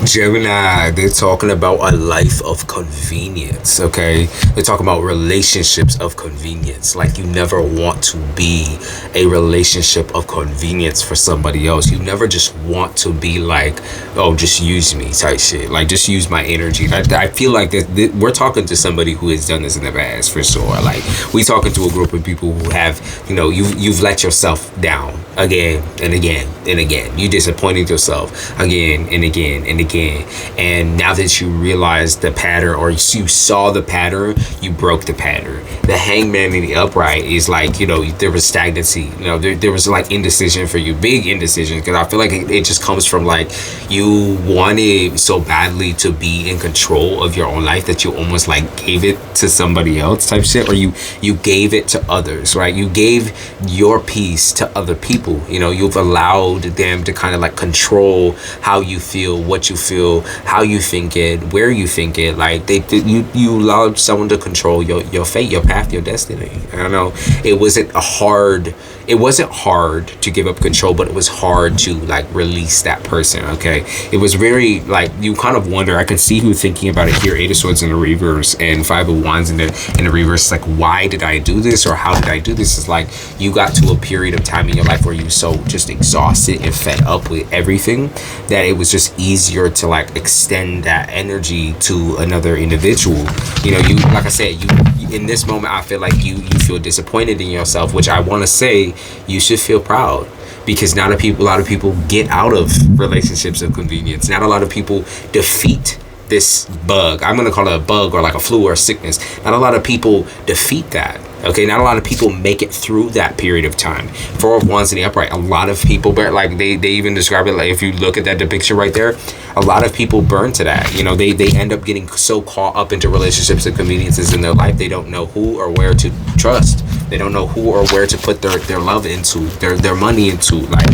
Gemini, they're talking about a life of convenience, okay? They're talking about relationships of convenience. Like, you never want to be a relationship of convenience for somebody else. You never just want to be like, oh, just use me type shit. Like, just use my energy. I feel like we're talking to somebody who has done this in the past, for sure. Like, we talking to a group of people who have, you've let yourself down again and again and again. You disappointed yourself again and again and again. And now that you realize the pattern, or you saw the pattern, you broke the pattern. The hangman in the upright is like, there was stagnancy. There was like indecision for you, big indecision. Because I feel like it just comes from like, you wanted so badly to be in control of your own life that you almost like gave it to somebody else type shit, or you gave it to others, right? You gave your piece to other people. You've allowed them to kind of like control how you feel, what you feel, how you think it, where you think it. Like you allowed someone to control your fate, your path, your destiny. I don't know. It wasn't hard to give up control, but it was hard to like release that person. Okay, it was very like, you kind of wonder. I can see who thinking about it here. Eight of Swords in the reverse and Five of Wands in the reverse. Like, why did I do this, or how did I do this? It's like you got to a period of time in your life where you so just exhausted and fed up with everything that it was just easier to like extend that energy to another individual. You like I said, you in this moment, I feel like you feel disappointed in yourself, which I want to say you should feel proud, because not a lot of people get out of relationships of convenience. Not a lot of people defeat this bug. I'm gonna call it a bug, or like a flu or a sickness. Not a lot of people defeat that. Okay, not a lot of people make it through that period of time. Four of Wands in the upright. A lot of people burn. Like they even describe it like, if you look at that depiction right there, a lot of people burn to that. They end up getting so caught up into relationships and conveniences in their life, they don't know who or where to trust. They don't know who or where to put their love into, their money into. Like,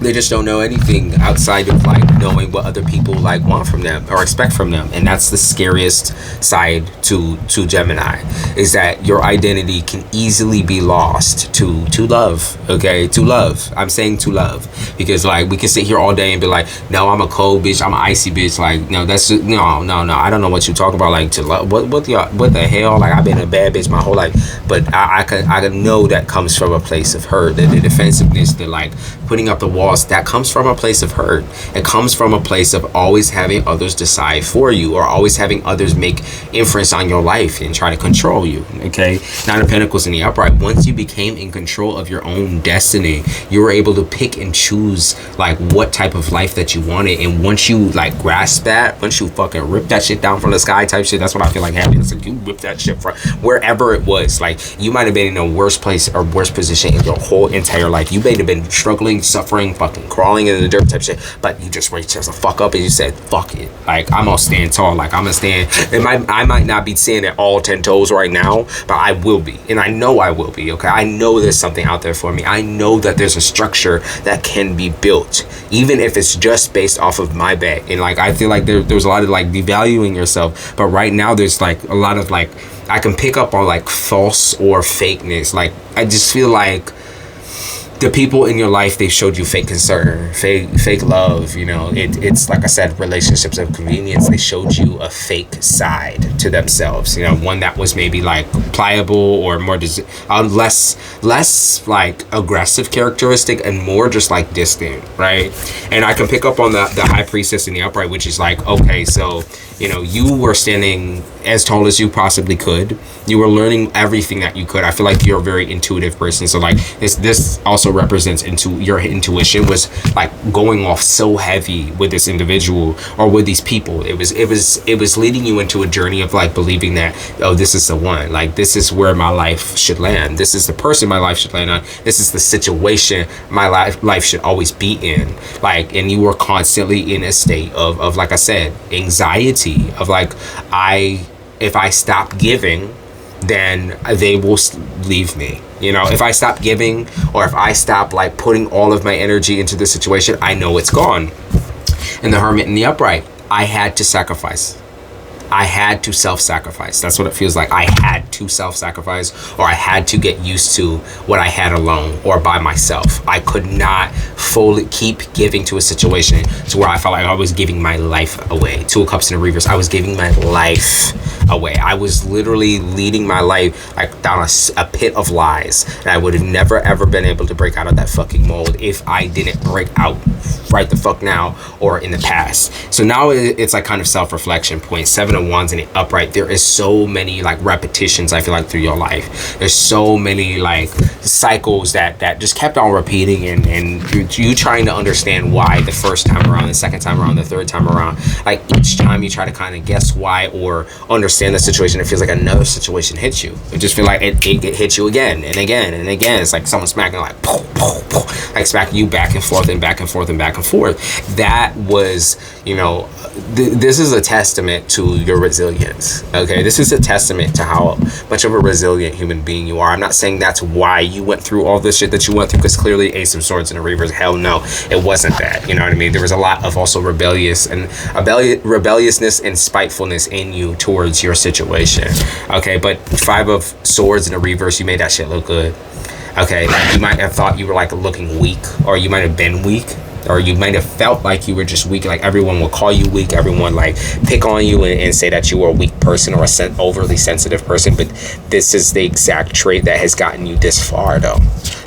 they just don't know anything outside of like knowing what other people like want from them or expect from them. And that's the scariest side to Gemini, is that your identity can easily be lost to love. Okay, to love. I'm saying to love, because like we can sit here all day and be like, no, I'm a cold bitch, I'm an icy bitch. Like, no, that's just, no. I don't know what you talk about. Like, to love, what the hell? Like, I've been a bad bitch my whole life, but I know that comes from a place of hurt. The defensiveness, the like putting up the wall, that comes from a place of hurt. It comes from a place of always having others decide for you, or always having others make inference on your life and try to control you. Okay, Nine of Pentacles in the upright. Once you became in control of your own destiny, you were able to pick and choose like what type of life that you wanted. And once you like grasp that, once you fucking rip that shit down from the sky type shit, that's what I feel like happened. It's like you rip that shit from wherever it was. Like, you might have been in a worse place or worse position in your whole entire life. You may have been struggling, suffering, fucking crawling in the dirt type shit, but you just reached the fuck up and you said, fuck it. Like, I'm gonna stand tall. Like, I'm gonna stand. I might not be standing at all 10 toes right now, but I will be. And I know I will be, okay? I know there's something out there for me. I know that there's a structure that can be built, even if it's just based off of my bet. And like, I feel like there's a lot of like devaluing yourself, but right now there's like a lot of like, I can pick up on like false or fakeness. Like, I just feel like the people in your life, they showed you fake concern, fake love. It's like I said, relationships of convenience. They showed you a fake side to themselves. One that was maybe like pliable, or more less like aggressive characteristic, and more just like distant, right? And I can pick up on the High Priestess in the upright, which is like, okay, so you were standing as tall as you possibly could. You were learning everything that you could. I feel like you're a very intuitive person. So like this also represents your intuition was like going off so heavy with this individual or with these people. It was leading you into a journey of like believing that, oh, this is the one. Like, this is where my life should land. This is the person my life should land on. This is the situation my life should always be in. Like, and you were constantly in a state of like I said, anxiety of like, if I stop giving, then they will leave me. If I stop giving, or if I stop like putting all of my energy into the situation, I know it's gone. And the Hermit in the upright, I had to sacrifice. I had to self-sacrifice. That's what it feels like. I had to self-sacrifice, or I had to get used to what I had alone or by myself. I could not fully keep giving to a situation to where I felt like I was giving my life away. Two of Cups in the reverse. I was giving my life away. I was literally leading my life like down a pit of lies, and I would have never ever been able to break out of that fucking mold if I didn't break out right the fuck now or in the past. So now it's like kind of self-reflection point. 7 of Wands in the upright. There is so many like repetitions, I feel like, through your life. There's so many like cycles that just kept on repeating, and you trying to understand why the first time around, the second time around, the third time around. Like each time you try to kind of guess why or understand the situation, it feels like another situation hits you. It just feels like it hits you again and again and again. It's like someone smacking, like poof, poof, poof, like smacking you back and forth and back and forth and back and forth. That was, you know, this is a testament to your resilience. Okay, this is a testament to how much of a resilient human being you are. I'm not saying that's why you went through all this shit that you went through, because clearly Ace of Swords in the reverse, hell no, it wasn't that. You know what I mean? There was a lot of also rebelliousness and spitefulness in you towards your situation. Okay, but 5 of Swords in the reverse, you made that shit look good. Okay, you might have thought you were like looking weak, or you might have been weak, or you might have felt like you were just weak. Like everyone will call you weak, everyone like pick on you and say that you were a weak person or a overly sensitive person. But this is the exact trait that has gotten you this far though.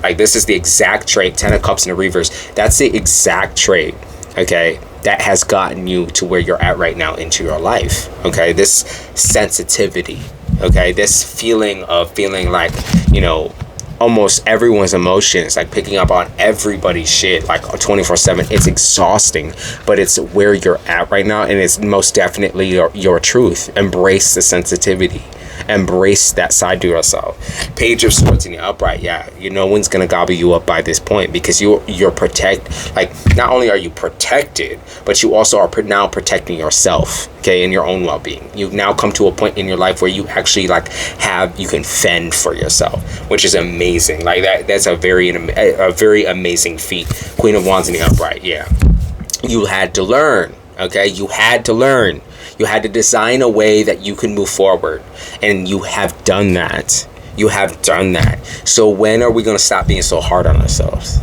Like this is the exact trait. 10 of Cups in the reverse, that's the exact trait, okay, that has gotten you to where you're at right now into your life. Okay, this sensitivity, okay, this feeling like, you know, almost everyone's emotions, like picking up on everybody's shit like 24/7. It's exhausting, but it's where you're at right now, and it's most definitely your truth. Embrace the sensitivity, embrace that side to yourself. Page of Swords in the upright, yeah, no one's gonna gobble you up by this point, because you're like not only are you protected, but you also are now protecting yourself, okay, and your own well-being. You've now come to a point in your life where you actually like you can fend for yourself, which is amazing. Like that's a very amazing feat. Queen of Wands in the upright, yeah, you had to learn, okay, you had to learn. You had to design a way that you can move forward, and you have done that. You have done that. So when are we going to stop being so hard on ourselves,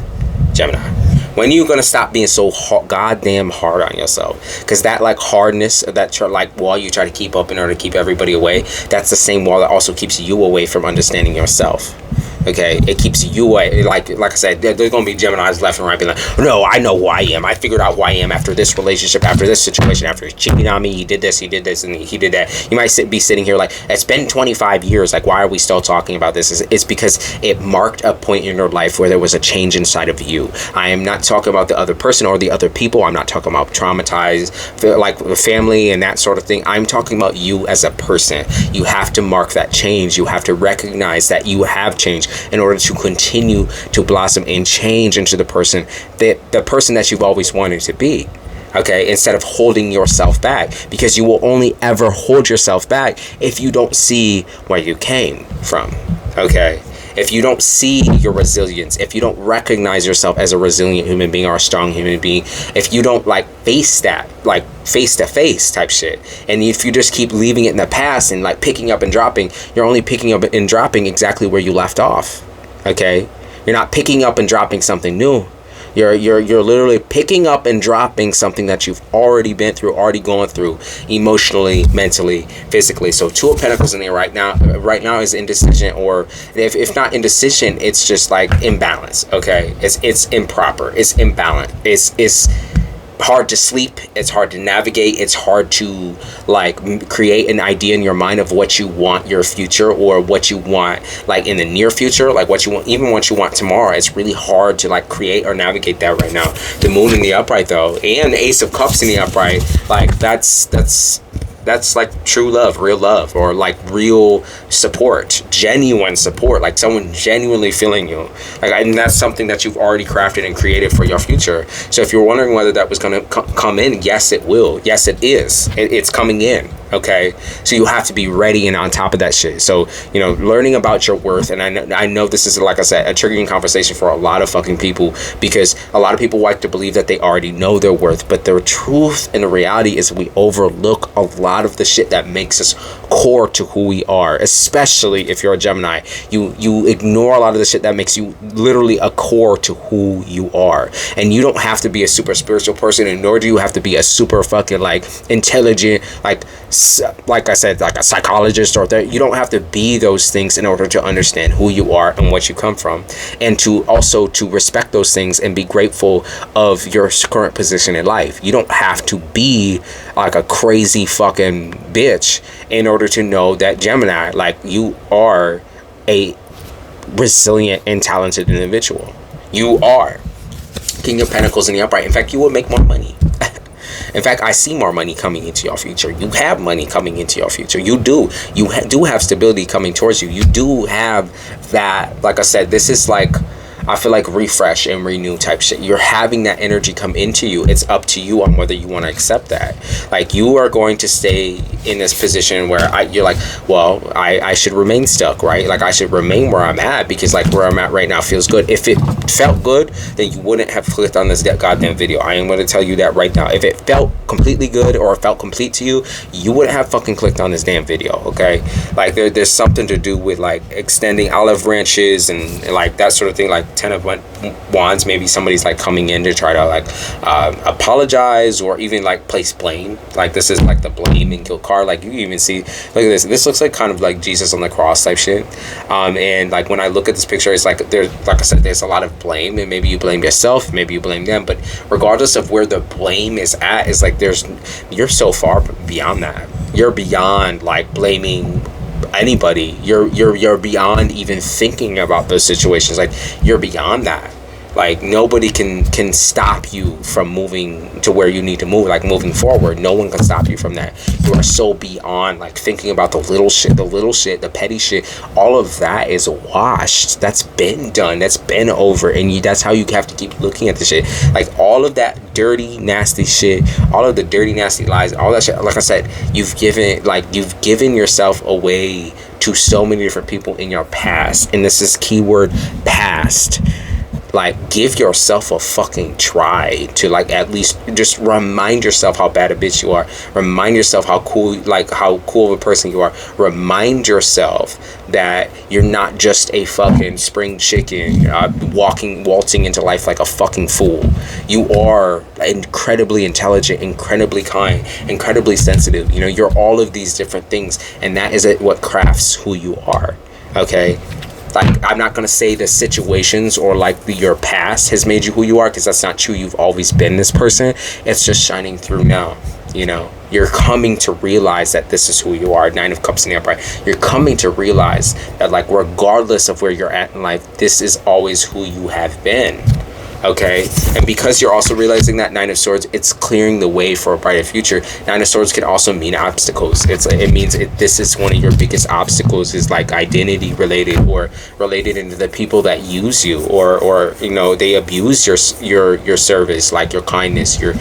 Gemini? When are you going to stop being so goddamn hard on yourself? Because that like hardness, that like wall you try to keep up in order to keep everybody away, that's the same wall that also keeps you away from understanding yourself. Okay, it keeps you away. Like I said, there's gonna be Geminis left and right being like, no, I know who I am. I figured out who I am after this relationship, after this situation, after cheating on me. He did this, and he did that. You might be sitting here like, it's been 25 years. Like, why are we still talking about this? It's because it marked a point in your life where there was a change inside of you. I am not talking about the other person or the other people. I'm not talking about traumatized, like family and that sort of thing. I'm talking about you as a person. You have to mark that change. You have to recognize that you have changed in order to continue to blossom and change into the person that you've always wanted to be. Okay, instead of holding yourself back, because you will only ever hold yourself back if you don't see where you came from. Okay, if you don't see your resilience, if you don't recognize yourself as a resilient human being or a strong human being, if you don't like face that, like face to face type shit, and if you just keep leaving it in the past and like picking up and dropping, you're only picking up and dropping exactly where you left off. Okay, you're not picking up and dropping something new. You're literally picking up and dropping something that you've already been through, already gone through, emotionally, mentally, physically. So 2 of Pentacles in there right now is indecision, or if not indecision, it's just like imbalance. Okay, it's improper, it's imbalanced, it's hard to sleep, it's hard to navigate, it's hard to like create an idea in your mind of what you want your future, or what you want like in the near future, like what you want, even what you want tomorrow. It's really hard to like create or navigate that right now. The Moon in the upright though, and the Ace of Cups in the upright, like that's like true love, real love, or like real support, genuine support, like someone genuinely feeling you. Like, and that's something that you've already crafted and created for your future. So if you're wondering whether that was going to come in, yes, it will. Yes, it is. It's coming in. Okay, so you have to be ready and on top of that shit. So, you know, learning about your worth, and I know this is, like I said, a triggering conversation for a lot of fucking people, because a lot of people like to believe that they already know their worth, but the truth and the reality is we overlook a lot of the shit that makes us core to who we are. Especially if you're a Gemini, you ignore a lot of the shit that makes you literally a core to who you are. And you don't have to be a super spiritual person, and nor do you have to be a super fucking like intelligent, like I said, like a psychologist or that. You don't have to be those things in order to understand who you are and what you come from, and to also to respect those things and be grateful of your current position in life. You don't have to be like a crazy fucking bitch in order to know that Gemini, like, you are a resilient and talented individual. You are King of Pentacles in the upright. In fact, you will make more money. In fact, I see more money coming into your future. You have money coming into your future. You do. You do have stability coming towards you. You do have that. Like I said, this is like, I feel like refresh and renew type shit. You're having that energy come into you. It's up to you on whether you want to accept that. Like, you are going to stay in this position where you're like, well, I should remain stuck, right? Like, I should remain where I'm at, because like where I'm at right now feels good. If it felt good, then you wouldn't have clicked on this goddamn video. I am going to tell you that right now. If it felt completely good or felt complete to you, you wouldn't have fucking clicked on this damn video, okay? Like, there's something to do with like extending olive branches and like that sort of thing. Like, 10 of Wands, maybe somebody's like coming in to try to like apologize or even like place blame. Like, this is like the blame and guilt card. Like, you even see, look at this looks like kind of like Jesus on the cross type shit. And like, when I look at this picture, it's like there's, like I said, there's a lot of blame, and maybe you blame yourself, maybe you blame them, but regardless of where the blame is at, is like you're so far beyond that. You're beyond like blaming anybody. You're beyond even thinking about those situations. Like, you're beyond that. Like, nobody can stop you from moving to where you need to move, like moving forward. No one can stop you from that. You are so beyond like thinking about the little shit, the petty shit. All of that is washed. That's been done. That's been over. And that's how you have to keep looking at the shit. Like, all of that dirty, nasty shit, all of the dirty, nasty lies, all that shit. Like I said, you've given yourself away to so many different people in your past. And this is keyword past. Like, give yourself a fucking try to like at least just remind yourself how bad a bitch you are. Remind yourself how cool of a person you are. Remind yourself that you're not just a fucking spring chicken waltzing into life like a fucking fool. You are incredibly intelligent, incredibly kind, incredibly sensitive. You know, you're all of these different things, and that is what crafts who you are. Okay? Like, I'm not going to say the situations or like your past has made you who you are, because that's not true. You've always been this person. It's just shining through now. You know, you're coming to realize that this is who you are. 9 of Cups in the upright. You're coming to realize that, like, regardless of where you're at in life, this is always who you have been. Okay, and because you're also realizing that 9 of Swords, it's clearing the way for a brighter future. 9 of Swords can also mean obstacles. It means this is one of your biggest obstacles, is like identity related, or related into the people that use you, or you know, they abuse your service, like your kindness, your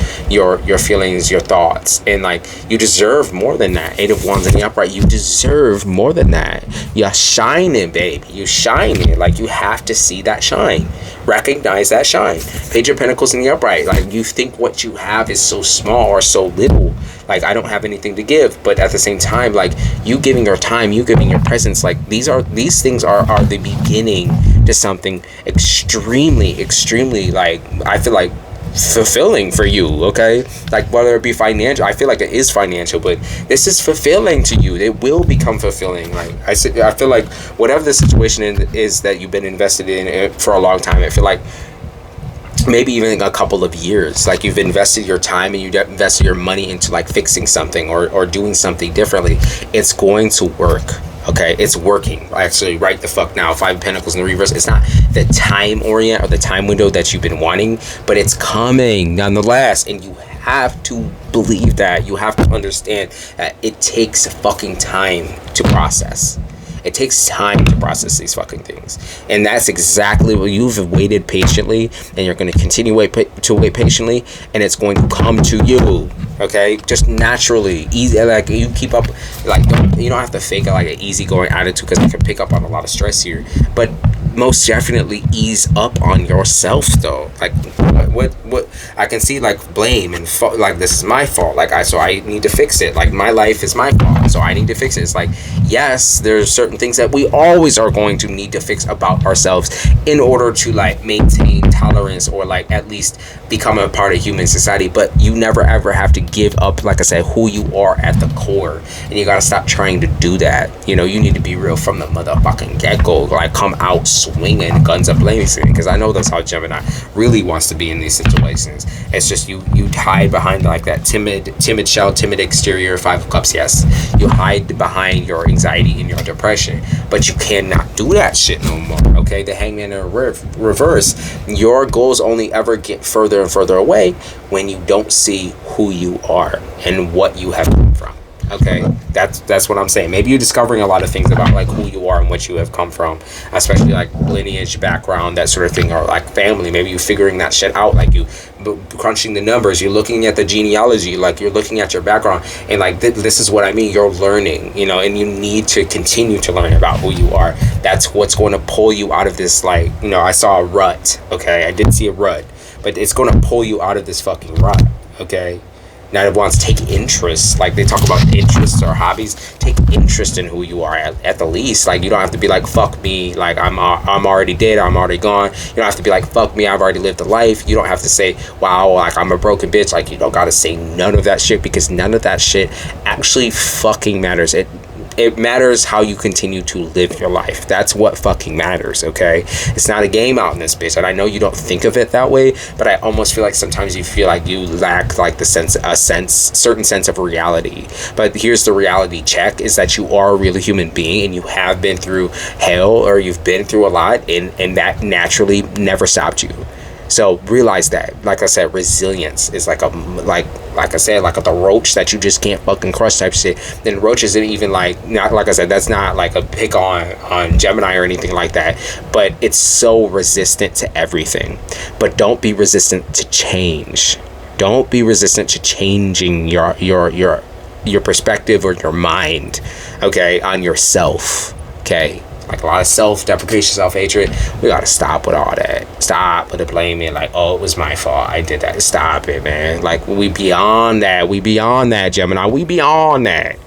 feelings, your thoughts. And like, you deserve more than that. 8 of Wands in the upright. You deserve more than that. You're shining, baby. You shining. Like, you have to see that shine. Recognize that shine. Page of Pentacles in the upright. Like, you think what you have is so small or so little. Like, I don't have anything to give. But at the same time, like, you giving your time, you giving your presence, like, these things are the beginning to something extremely, like, I feel like fulfilling for you. Okay, like, whether it be financial, I feel like it is financial, but this is fulfilling to you. It will become fulfilling. Like I feel like whatever the situation is that you've been invested in for a long time, I feel like maybe even a couple of years, like, you've invested your time and you invested your money into like fixing something or doing something differently. It's going to work. Okay, it's working. Actually, right the fuck now. 5 of Pentacles in the reverse. It's not the time orient or the time window that you've been wanting, but it's coming nonetheless. And you have to believe that. You have to understand that it takes fucking time to process. It takes time to process these fucking things. And that's exactly what you've waited patiently, and you're going to continue to wait patiently, and it's going to come to you. Okay, just naturally, easy. Like you keep up, like you don't have to fake like an easygoing attitude, because I can pick up on a lot of stress here. But most definitely ease up on yourself, though. Like what I can see, like blame and like this is my fault. Like so I need to fix it. Like my life is my fault, so I need to fix it. It's like, yes, there's certain things that we always are going to need to fix about ourselves in order to like maintain tolerance, or like at least become a part of human society. But you never ever have to give up, like I said, who you are at the core, and you gotta stop trying to do that. You need to be real from the motherfucking get-go. Like come out swinging, guns a blazing, because I know that's how Gemini really wants to be in these situations. It's just you hide behind like that timid shell, timid exterior. 5 of Cups, yes, you hide behind your anxiety and your depression, but you cannot do that shit no more. Okay, the Hangman in reverse. Your goals only ever get further and further away when you don't see who you are and what you have come from. Okay, that's what I'm saying. Maybe you're discovering a lot of things about like who you are and what you have come from, especially like lineage, background, that sort of thing, or like family. Maybe you're figuring that shit out, like you crunching the numbers, you're looking at the genealogy, like you're looking at your background, and like this is what I mean. You're learning, and you need to continue to learn about who you are. That's what's going to pull you out of this, like, I saw a rut. Okay, I did see a rut, but it's going to pull you out of this fucking rut. Okay. Now it wants to take interest, like they talk about interests or hobbies. Take interest in who you are at the least. Like you don't have to be like, fuck me, like I'm already dead, I'm already gone. You don't have to be like, fuck me, I've already lived a life. You don't have to say, wow, like I'm a broken bitch. Like you don't gotta say none of that shit, because none of that shit actually fucking matters. It matters how you continue to live your life. That's what fucking matters, okay? It's not a game out in this bitch. And I know you don't think of it that way, but I almost feel like sometimes you feel like you lack like a certain sense of reality. But here's the reality check, is that you are a real human being, and you have been through hell, or you've been through a lot, and that naturally never stopped you. So realize that, like I said, resilience is like I said, like the roach that you just can't fucking crush type shit. Then roach isn't even not like I said, that's not like a pick on Gemini or anything like that, but it's so resistant to everything. But don't be resistant to change. Don't be resistant to changing your perspective or your mind, okay, on yourself, okay? Like a lot of self-deprecation, self-hatred. We gotta stop with all that. Stop with the blaming, like, oh, it was my fault, I did that. Stop it, man. Like, we beyond that, Gemini. We beyond that.